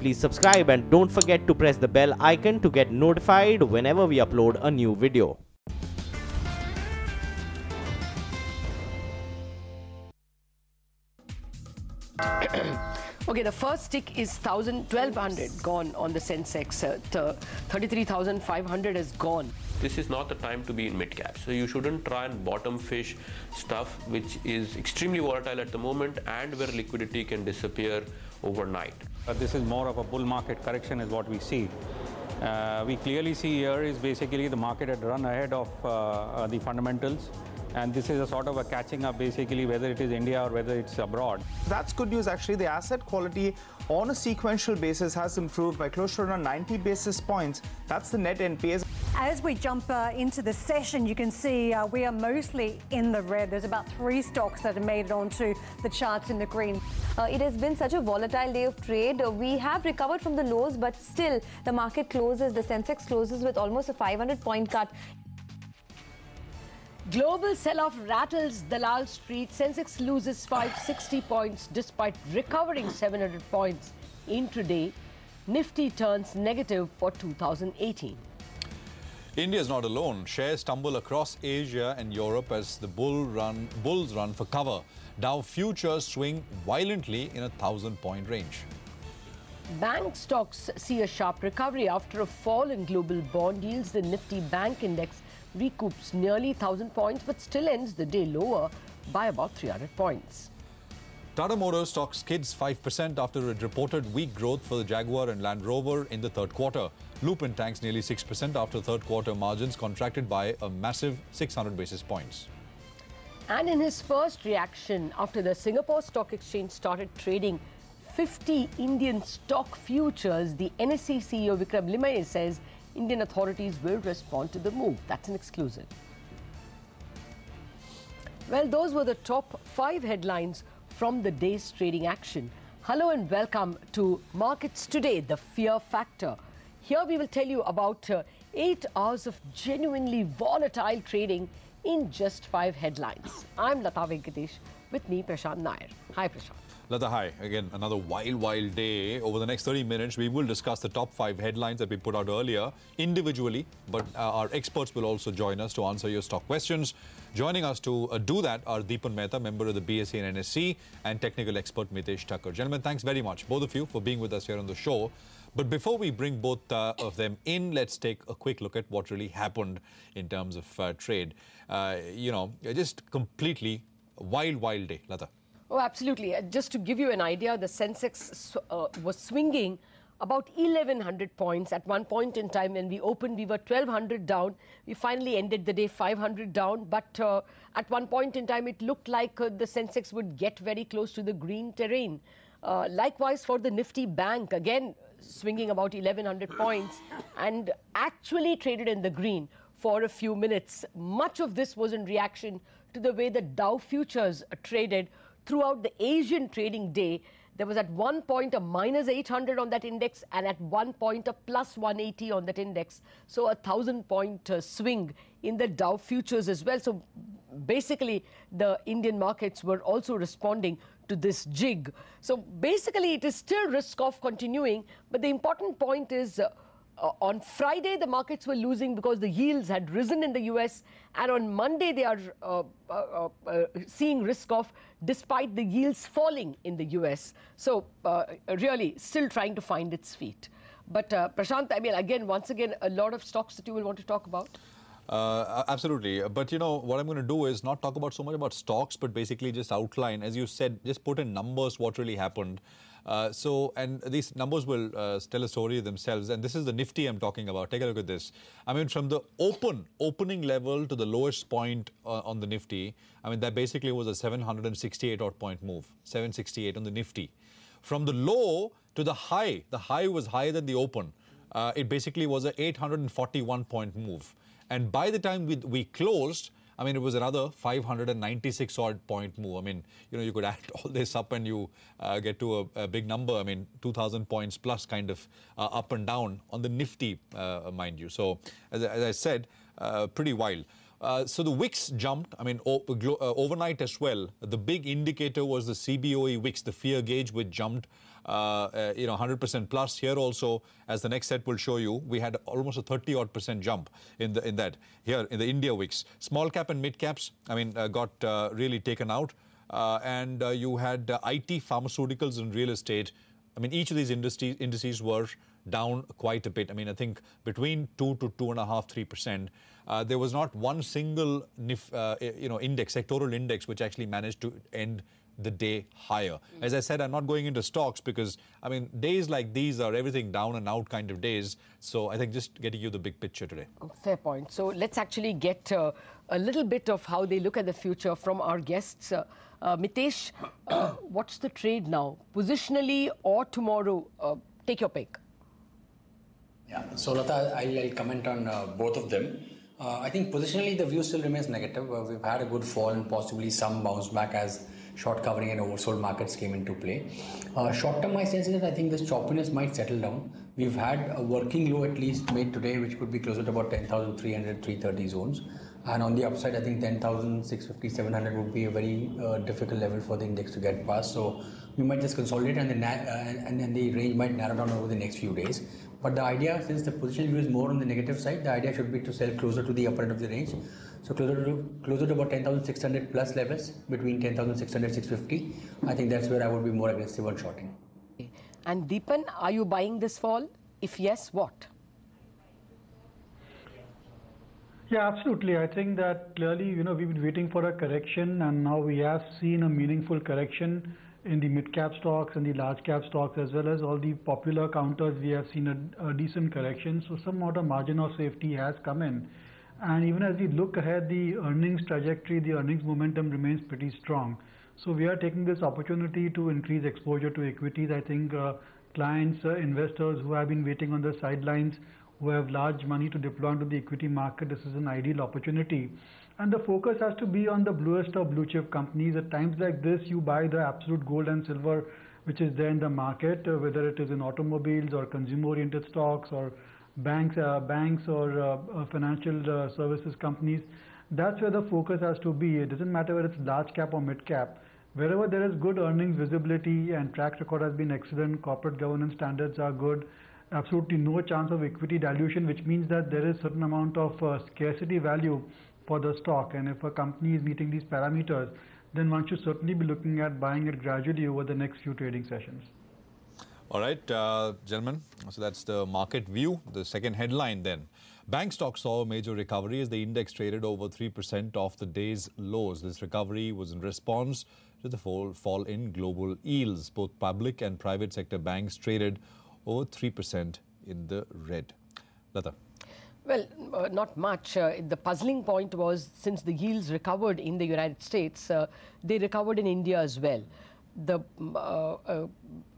please subscribe and don't forget to press the bell icon to get notified whenever we upload a new video. Okay, the first tick is 1,200 gone on the Sensex. 33,500 is gone. This is not the time to be in mid-cap. So you shouldn't try and bottom fish stuff which is extremely volatile at the moment and where liquidity can disappear overnight. This is more of a bull market correction is what we see. We clearly see here is basically the market had run ahead of the fundamentals. And this is a sort of a catching up, basically, whether it is India or whether it's abroad. That's good news, actually. The asset quality on a sequential basis has improved by close to around 90 basis points. That's the net NPAs. As we jump into the session, you can see we are mostly in the red. There's about 3 stocks that have made it onto the charts in the green. It has been such a volatile day of trade. We have recovered from the lows, but still the market closes, the Sensex closes with almost a 500-point cut. Global sell-off rattles Dalal Street. Sensex loses 560 points despite recovering 700 points intraday. Nifty turns negative for 2018. India is not alone. Shares tumble across Asia and Europe as the bulls run for cover. Dow futures swing violently in a 1,000-point range. Bank stocks see a sharp recovery after a fall in global bond yields. The Nifty Bank Index recoups nearly 1,000 points but still ends the day lower by about 300 points. Tata Motors stock skids 5% after it reported weak growth for the Jaguar and Land Rover in the third quarter. Lupin tanks nearly 6% after third quarter margins contracted by a massive 600 basis points. And in his first reaction after the Singapore Stock Exchange started trading 50 Indian stock futures, the NSE CEO Vikram Limaye says Indian authorities will respond to the move. That's an exclusive. Well, those were the top 5 headlines from the day's trading action. Hello and welcome to Markets Today, the Fear Factor. Here we will tell you about 8 hours of genuinely volatile trading in just 5 headlines. I'm Lata Venkatesh, with me Prashant Nair. Hi Prashant. Lata, hi. Again, another wild day. Over the next 30 minutes, we will discuss the top 5 headlines that we put out earlier individually, but our experts will also join us to answer your stock questions. Joining us to do that are Dipen Mehta, member of the BSE and NSE, and technical expert Mitesh Thakkar. Gentlemen, thanks very much, both of you, for being with us here on the show. But before we bring both of them in, let's take a quick look at what really happened in terms of trade. Just completely wild day, Lata. Oh, absolutely. Just to give you an idea, the Sensex was swinging about 1,100 points. At one point in time when we opened, we were 1,200 down. We finally ended the day 500 down. But at one point in time, it looked like the Sensex would get very close to the green terrain. Likewise for the Nifty Bank, again swinging about 1,100 points and actually traded in the green for a few minutes. Much of this was in reaction to the way the Dow futures traded throughout the Asian trading day. There was at one point a minus 800 on that index and at one point a plus 180 on that index. So a 1,000-point swing in the Dow futures as well. So basically the Indian markets were also responding to this jig. So basically it is still risk off continuing. But the important point is on Friday, the markets were losing because the yields had risen in the US, and on Monday they are seeing risk off despite the yields falling in the US. So really still trying to find its feet. But Prashant, I mean, once again, a lot of stocks that you will want to talk about. Absolutely. But, you know, what I'm going to do is not talk about so much about stocks, but basically just outline, as you said, just put in numbers what really happened. And these numbers will tell a story themselves. And this is the Nifty I'm talking about. Take a look at this. I mean, from the opening level to the lowest point on the Nifty, I mean, that basically was a 768 odd point move, 768 on the Nifty. From the low to the high was higher than the open. It basically was a 841 point move. And by the time we closed, I mean, it was another 596 odd point move. I mean, you know, you could add all this up and you get to a big number. I mean, 2,000 points plus kind of up and down on the Nifty, mind you. So, as I said, pretty wild. So the VIX jumped, I mean, overnight as well. The big indicator was the CBOE VIX, the fear gauge, which jumped 100% plus. Here also, as the next set will show you, we had almost a 30-odd% jump in that. Here in the India wicks, small cap and mid caps, got really taken out. And you had IT, pharmaceuticals, and real estate. Each of these indices were down quite a bit. I think between 2 to 2.5%, 3%. There was not one single index, sectoral index, which actually managed to end the day higher. As I said, I'm not going into stocks because, days like these are everything down and out kind of days. So I think just getting you the big picture today. Fair point. So let's actually get a little bit of how they look at the future from our guests. Mitesh, what's the trade now? Positionally or tomorrow? Take your pick. Yeah, so Lata, I'll comment on both of them. I think positionally the view still remains negative. We've had a good fall and possibly some bounce back as short covering and oversold markets came into play. Short term, my sense is that I think this choppiness might settle down. We've had a working low at least made today, which could be closer to about 10,300, 330 zones. And on the upside, I think 10,650, 700 would be a very difficult level for the index to get past. So we might just consolidate and then the range might narrow down over the next few days. But the idea, since the position view is more on the negative side, the idea should be to sell closer to the upper end of the range. So closer to about 10,600 plus levels, between 10,600, 650. I think that's where I would be more aggressive on shorting. And Dipen, are you buying this fall? If yes, what? Yeah, absolutely. I think that clearly, we've been waiting for a correction, and now we have seen a meaningful correction in the mid-cap stocks and the large-cap stocks, as well as all the popular counters. We have seen a decent correction, so some amount of margin of safety has come in. And even as we look ahead, the earnings trajectory, the earnings momentum remains pretty strong. So we are taking this opportunity to increase exposure to equities. I think clients, investors who have been waiting on the sidelines, who have large money to deploy into the equity market, this is an ideal opportunity. And the focus has to be on the bluest of blue chip companies. At times like this, you buy the absolute gold and silver which is there in the market, whether it is in automobiles or consumer-oriented stocks or banks or financial services companies. That's where the focus has to be. It doesn't matter whether it's large cap or mid cap. Wherever there is good earnings visibility and track record has been excellent, corporate governance standards are good, absolutely no chance of equity dilution, which means that there is certain amount of scarcity value for the stock. And if a company is meeting these parameters, then one should certainly be looking at buying it gradually over the next few trading sessions. All right, gentlemen, so that's the market view. The second headline then. Bank stocks saw a major recovery as the index traded over 3% off the day's lows. This recovery was in response to the fall in global yields. Both public and private sector banks traded over 3% in the red. Lata. Well, not much. The puzzling point was, since the yields recovered in the United States, they recovered in India as well. The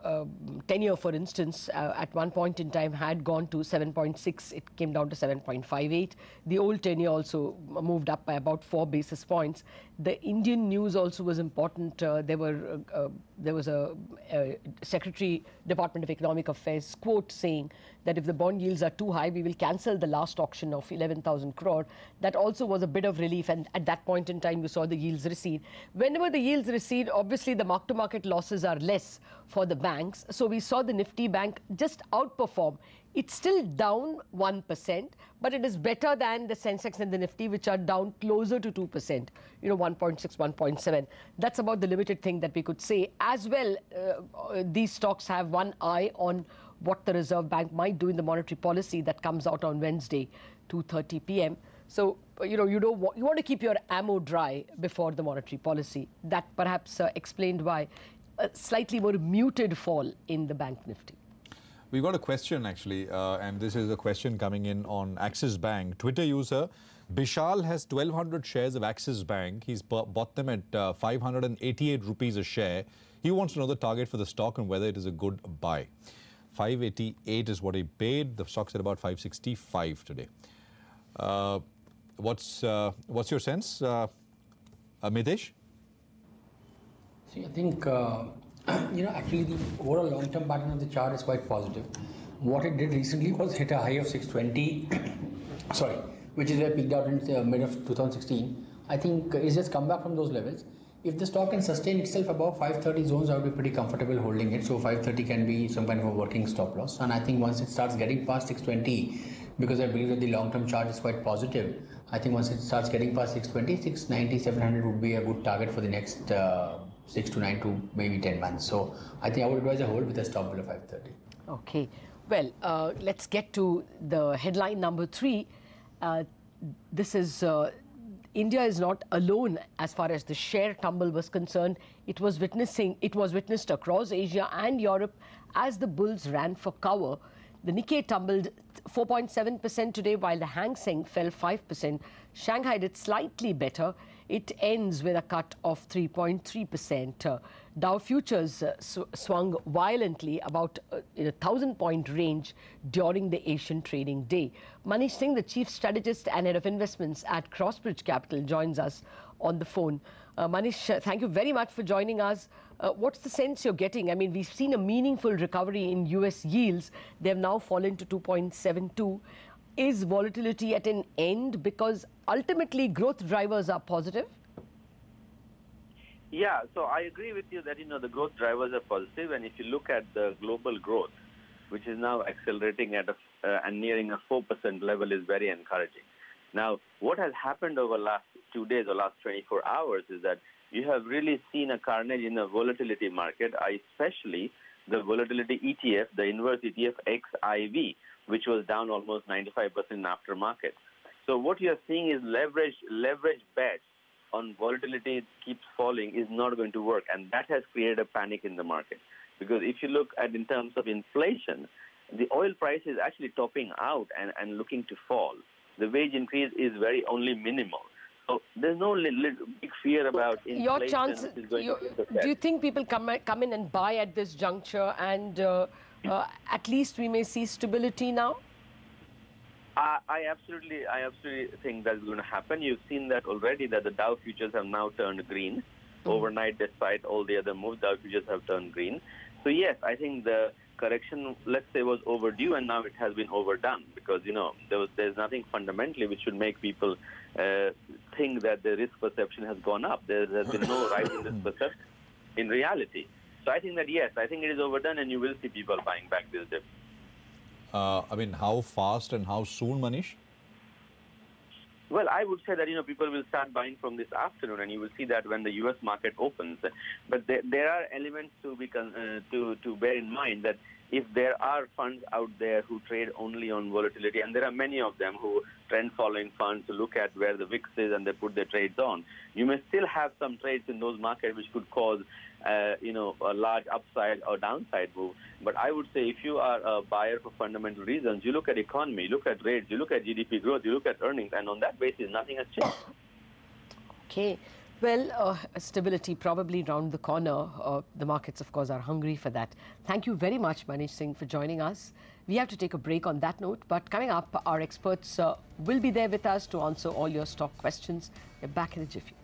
10-year, for instance, at one point in time had gone to 7.6. It came down to 7.58. The old 10-year also moved up by about 4 basis points. The Indian news also was important. There was a Secretary, Department of Economic Affairs quote saying that if the bond yields are too high, we will cancel the last auction of 11,000 crore. That also was a bit of relief, and at that point in time, you saw the yields recede. Whenever the yields recede, obviously the mark-to-market losses are less for the banks. So we saw the Nifty bank just outperform. It's still down 1%, but it is better than the Sensex and the Nifty, which are down closer to 2%, 1.6, 1.7. That's about the limited thing that we could say. As well, these stocks have one eye on what the Reserve Bank might do in the monetary policy that comes out on Wednesday, 2:30 p.m. So, you want to keep your ammo dry before the monetary policy. That perhaps explained why a slightly more muted fall in the Bank Nifty. We've got a question actually, and this is a question coming in on Axis Bank. Twitter user Bishal has 1,200 shares of Axis Bank. He's bought them at 588 rupees a share. He wants to know the target for the stock and whether it is a good buy. 588 is what he paid. The stock's at about 565 today. What's your sense, Mitesh? See, I think, actually the overall long-term pattern of the chart is quite positive. What it did recently was hit a high of 620, which is where it peaked out in mid of 2016. I think it's just come back from those levels. If the stock can sustain itself above 530 zones, I would be pretty comfortable holding it. So 530 can be some kind of a working stop loss. And I think once it starts getting past 620, because I believe that the long-term chart is quite positive, I think once it starts getting past 620, 690, 700 would be a good target for the next 6 to 9 to maybe 10 months. So I think I would advise a hold with a stop below 530. Okay. Well, let's get to the headline number 3. This is India is not alone as far as the share tumble was concerned. It was witnessed across Asia and Europe as the bulls ran for cover. The Nikkei tumbled 4.7% today, while the Hang Seng fell 5%. Shanghai did slightly better. It ends with a cut of 3.3%. Dow futures swung violently about in a 1,000-point range during the Asian trading day. Manish Singh, the chief strategist and head of investments at Crossbridge Capital, joins us on the phone. Manish, thank you very much for joining us. What's the sense you're getting? I mean, we've seen a meaningful recovery in US yields. They've now fallen to 2.72. Is volatility at an end because ultimately growth drivers are positive? Yeah, so I agree with you that, the growth drivers are positive. And if you look at the global growth, which is now accelerating at and nearing a 4% level, is very encouraging. Now, what has happened over last 2 days or last 24 hours is that you have really seen a carnage in the volatility market, especially the volatility ETF, the inverse ETF XIV, which was down almost 95% after market. So what you are seeing is leverage bets on volatility keeps falling is not going to work, and that has created a panic in the market. Because if you look at in terms of inflation, the oil price is actually topping out and looking to fall. The wage increase is only minimal. So there's no big fear about inflation. Your chance, do you think people come in and buy at this juncture and at least we may see stability now? I absolutely think that's going to happen. You've seen that already, that the Dow futures have now turned green. Overnight, despite all the other moves, Dow futures have turned green. So yes, I think the correction, let's say, was overdue, and now it has been overdone because, there's nothing fundamentally which should make people think that the risk perception has gone up. There has been no rise in risk perception in reality. So I think that, yes, I think it is overdone, and you will see people buying back this dip. I mean, how fast and how soon, Manish? Well, I would say that, people will start buying from this afternoon, and you will see that when the U.S. market opens. But there are elements to bear in mind, that if there are funds out there who trade only on volatility, and there are many of them who trend-following funds who look at where the VIX is and they put their trades on, you may still have some trades in those markets which could cause a large upside or downside move. But I would say if you are a buyer for fundamental reasons, you look at economy, you look at rates, you look at GDP growth, you look at earnings, and on that basis, nothing has changed. Okay. Well, stability probably round the corner. The markets, of course, are hungry for that. Thank you very much, Manish Singh, for joining us. We have to take a break on that note, but coming up, our experts will be there with us to answer all your stock questions. We're back in a jiffy.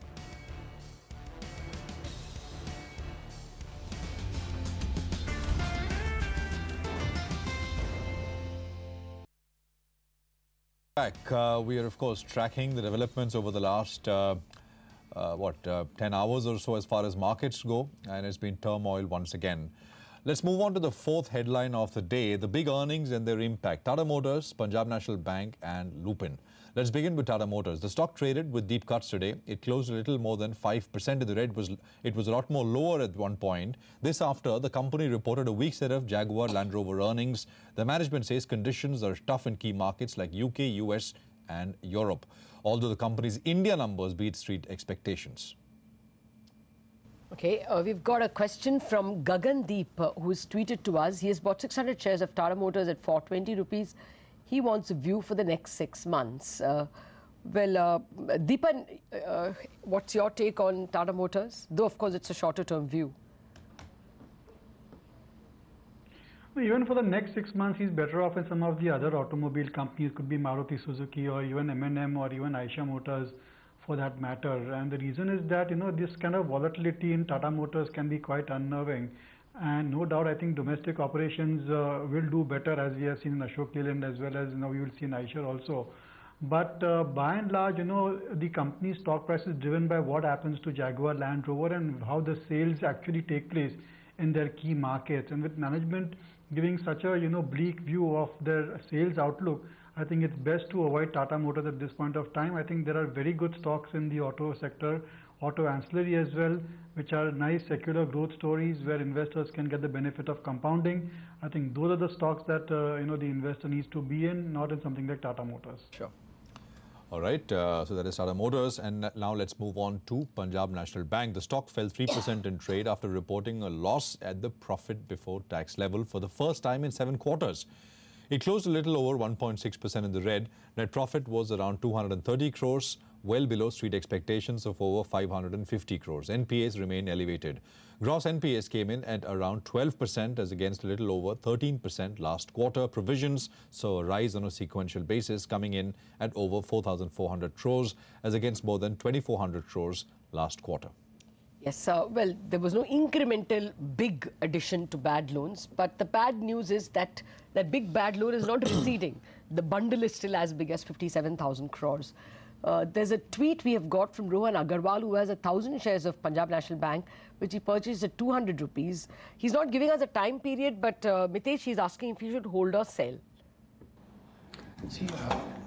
We are, of course, tracking the developments over the last 10 hours or so as far as markets go, and it's been turmoil once again. Let's move on to the fourth headline of the day, the big earnings and their impact. Tata Motors, Punjab National Bank and Lupin. Let's begin with Tata Motors. The stock traded with deep cuts today. It closed a little more than 5% in the red. It was a lot more lower at one point. This after the company reported a weak set of Jaguar Land Rover earnings. The management says conditions are tough in key markets like UK, US and Europe, although the company's India numbers beat street expectations. Okay, we've got a question from Gagandeep, who's tweeted to us. He has bought 600 shares of Tata Motors at 420 rupees. He wants a view for the next 6 months. Dipen, what's your take on Tata Motors? Though, of course, it's a shorter-term view. Even for the next 6 months, he's better off in some of the other automobile companies. Could be Maruti Suzuki or even M&M or even Eicher Motors for that matter. And the reason is that, this kind of volatility in Tata Motors can be quite unnerving. And no doubt, I think domestic operations will do better, as we have seen in Ashok Leyland, as well as we will see in Eicher also. But by and large, the company's stock price is driven by what happens to Jaguar Land Rover and how the sales actually take place in their key markets. And with management giving such a bleak view of their sales outlook, I think it's best to avoid Tata Motors at this point of time. I think there are very good stocks in the auto sector, auto ancillary as well, which are nice secular growth stories where investors can get the benefit of compounding. I think those are the stocks that the investor needs to be in, not in something like Tata Motors. Sure. All right, so that is Tata Motors, and now let's move on to Punjab National Bank. The stock fell 3% in trade after reporting a loss at the profit before tax level for the first time in 7 quarters. It closed a little over 1.6% in the red. Net profit was around 230 crores, well below street expectations of over 550 crores. NPAs remain elevated. Gross NPAs came in at around 12% as against a little over 13% last quarter. Provisions saw a rise on a sequential basis, coming in at over 4,400 crores as against more than 2,400 crores last quarter. Yes, well, there was no incremental big addition to bad loans, but the bad news is that the big bad loan is not receding. The bundle is still as big as 57,000 crores. There's a tweet we have got from Rohan Agarwal, who has 1,000 shares of Punjab National Bank, which he purchased at 200 rupees. He's not giving us a time period, but Mitesh, he's asking if you should hold or sell. See,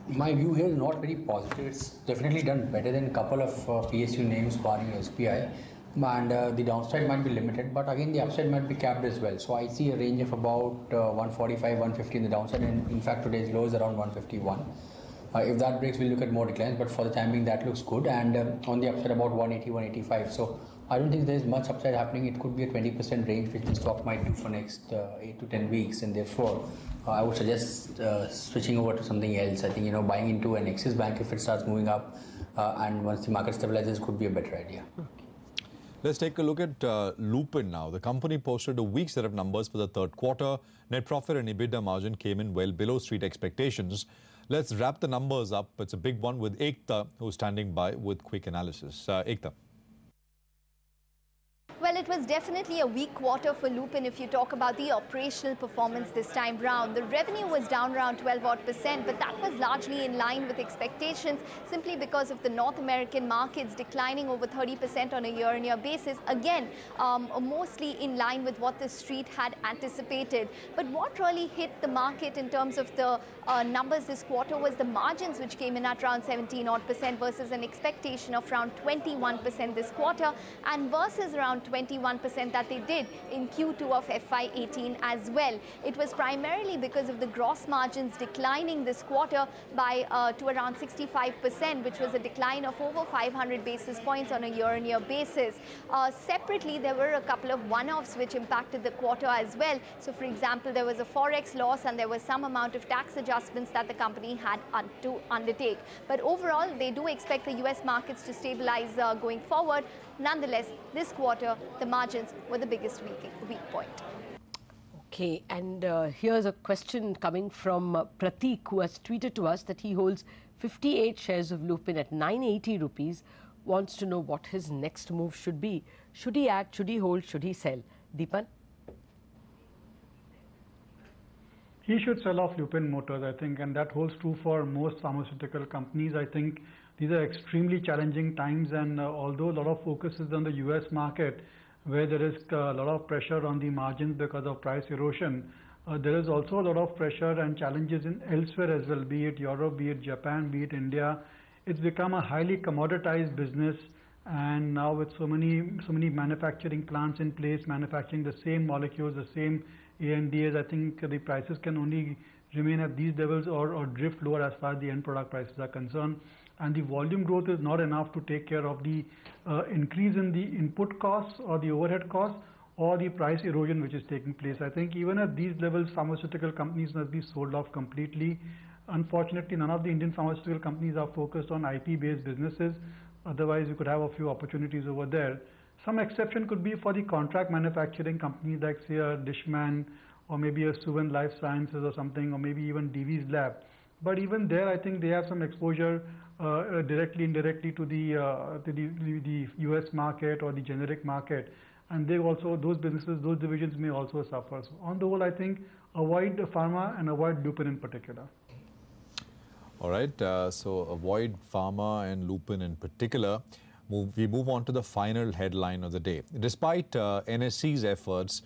my view here is not very positive. It's definitely done better than a couple of PSU names barring SBI. And the downside might be limited, but again the upside might be capped as well. So I see a range of about 145, 150 in the downside, and in fact today's low is around 151. If that breaks, we'll look at more declines, but for the time being that looks good, and on the upside about 180, 185. So I don't think there's much upside happening. It could be a 20% range which the stock might do for next 8 to 10 weeks, and therefore I would suggest switching over to something else. I think buying into an Axis Bank if it starts moving up, and once the market stabilizes could be a better idea. Let's take a look at Lupin now. The company posted a weak set of numbers for the third quarter. Net profit and EBITDA margin came in well below street expectations. Let's wrap the numbers up. It's a big one with Ekta, who's standing by with quick analysis. Ekta. Well, it was definitely a weak quarter for Lupin if you talk about the operational performance this time round. The revenue was down around 12%, but that was largely in line with expectations simply because of the North American markets declining over 30% on a year-on-year basis. Again, mostly in line with what the street had anticipated. But what really hit the market in terms of the numbers this quarter was the margins, which came in at around 17% versus an expectation of around 21% this quarter, and versus around 21% that they did in Q2 of FY18 as well. It was primarily because of the gross margins declining this quarter by to around 65%, which was a decline of over 500 basis points on a year-on-year basis. Separately, there were a couple of one-offs which impacted the quarter as well. So, for example, there was a forex loss and there was some amount of tax adjustments that the company had to undertake. But overall, they do expect the US markets to stabilize going forward. Nonetheless, this quarter, the margins were the biggest weak point. Okay, and here's a question coming from Pratik, who has tweeted to us that he holds 58 shares of Lupin at 980 rupees, wants to know what his next move should be. Should he add, should he hold, should he sell? Dipen? He should sell off Lupin Motors, I think, and that holds true for most pharmaceutical companies. I think these are extremely challenging times, and although a lot of focus is on the US market, where there is a lot of pressure on the margins because of price erosion, there is also a lot of pressure and challenges in elsewhere as well, be it Europe, be it Japan, be it India. It's become a highly commoditized business, and now with so many manufacturing plants in place, manufacturing the same molecules, the same ANDAs, I think the prices can only remain at these levels or drift lower as far as the end product prices are concerned. And the volume growth is not enough to take care of the increase in the input costs or the overhead costs or the price erosion which is taking place. I think even at these levels, pharmaceutical companies must be sold off completely. Unfortunately, none of the Indian pharmaceutical companies are focused on IP-based businesses. Otherwise, you could have a few opportunities over there. Some exception could be for the contract manufacturing companies like, say, a Dishman or maybe a Suven Life Sciences or something, or maybe even Divi's Lab. But even there, I think they have some exposure directly, indirectly to the US market or the generic market, and they also, those businesses, those divisions may also suffer. So on the whole, I think avoid pharma and avoid Lupin in particular. All right, so avoid pharma and Lupin in particular. We move on to the final headline of the day. Despite NSE's efforts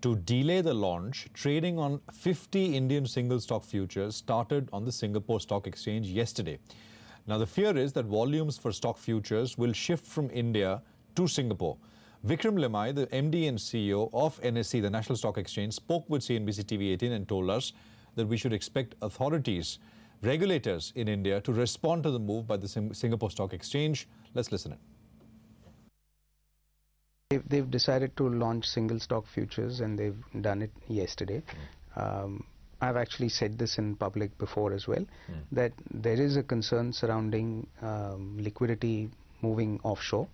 to delay the launch, trading on 50 Indian single stock futures started on the Singapore Stock Exchange yesterday. Now, the fear is that volumes for stock futures will shift from India to Singapore. Vikram Limai, the MD and CEO of NSE, the National Stock Exchange, spoke with CNBC TV18 and told us that we should expect authorities, regulators in India to respond to the move by the Singapore Stock Exchange. Let's listen in. They've decided to launch single stock futures and they've done it yesterday. I've actually said this in public before as well, that there is a concern surrounding liquidity moving offshore.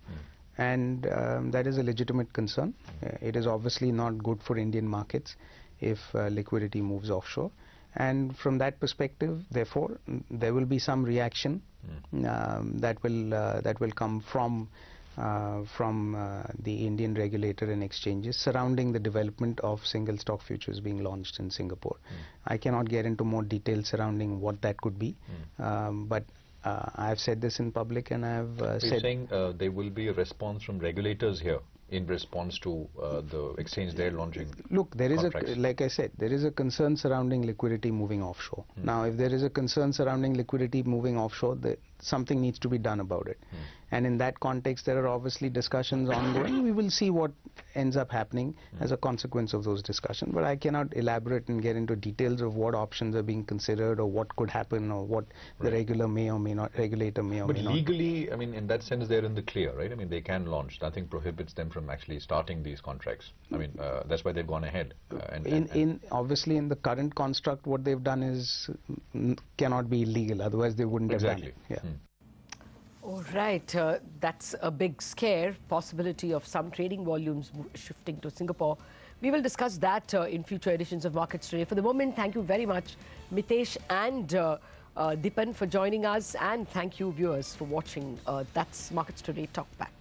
And that is a legitimate concern. It is obviously not good for Indian markets if liquidity moves offshore. And from that perspective, therefore, there will be some reaction that will come from the Indian regulator and exchanges surrounding the development of single stock futures being launched in Singapore. I cannot get into more details surrounding what that could be, but I've said this in public, and I've said... You're saying there will be a response from regulators here in response to the exchange they're launching? Look, there is like I said, there is a concern surrounding liquidity moving offshore. Now, if there is a concern surrounding liquidity moving offshore, something needs to be done about it. And in that context, there are obviously discussions ongoing. We will see what ends up happening as a consequence of those discussions. But I cannot elaborate and get into details of what options are being considered or what could happen or what the regulator may or may not But legally, I mean, in that sense, they're in the clear, right? I mean, they can launch. Nothing prohibits them from actually starting these contracts. I mean, that's why they've gone ahead. Obviously, in the current construct, what they've done is cannot be illegal. Otherwise, they wouldn't have done it. Yeah. All right, that's a big scare, possibility of some trading volumes shifting to Singapore. We will discuss that in future editions of Markets Today. For the moment, thank you very much, Mitesh and Dipen, for joining us, and thank you, viewers, for watching. That's Markets Today Talk Back.